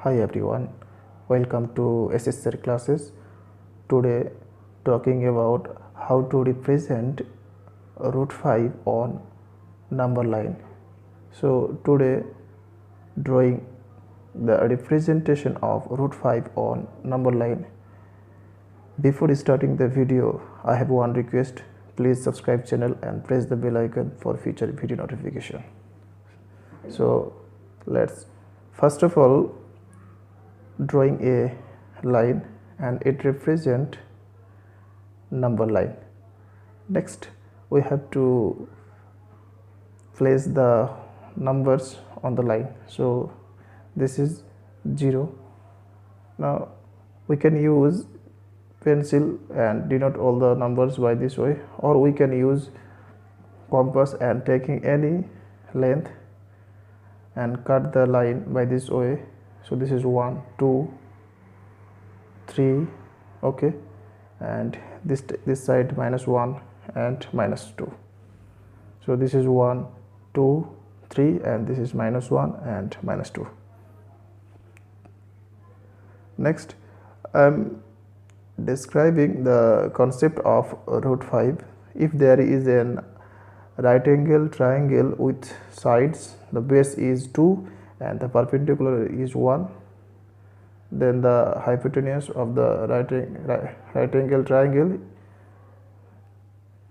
Hi everyone, welcome to SSR classes. Today talking about how to represent root 5 on number line. So today drawing the representation of root 5 on number line. Before starting the video, I have one request. Please subscribe channel and press the bell icon for future video notification. So let's first of all drawing a line and it represent number line. Next we have to place the numbers on the line. So this is 0. Now we can use pencil and denote all the numbers by this way, or we can use compass and taking any length and cut the line by this way. So this is 1 2 3, okay, and this side -1 and -2. So this is 1 2 3 and this is -1 and -2. Next I'm describing the concept of root 5. If there is an right angle triangle with sides, the base is 2 and the perpendicular is 1, then the hypotenuse of the right angle triangle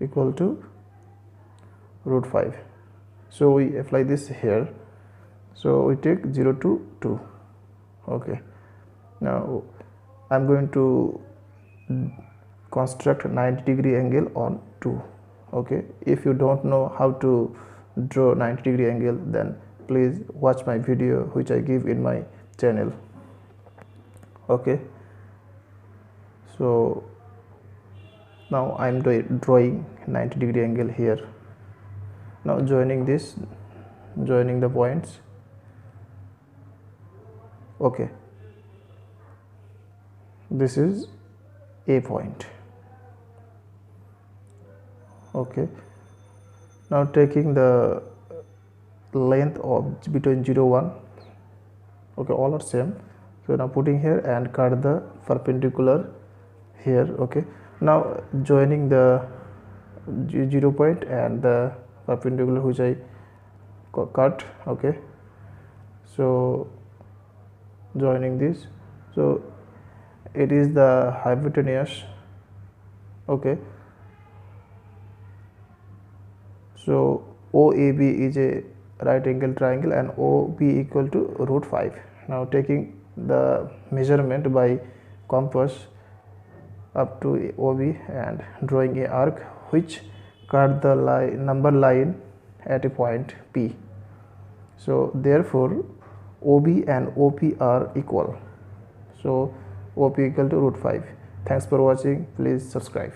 equal to root 5. So we apply this here. So we take 0 to 2. Okay, now I'm going to construct 90-degree angle on 2. Okay, if you don't know how to draw 90-degree angle, then please watch my video which I give in my channel. Okay, so now I'm drawing 90-degree angle here. Now joining the points. Okay, this is a point. Okay, now taking the length of between 0 1, okay, all are same. So now putting here and cut the perpendicular here. Okay, now joining the 0 point and the perpendicular which I cut. Okay, so joining this, so it is the hypotenuse. Okay, so OAB is a right angle triangle and OB equal to root 5. Now taking the measurement by compass up to OB and drawing a arc which cut the number line at a point P. So therefore OB and OP are equal. So OP equal to root 5. Thanks for watching. Please subscribe.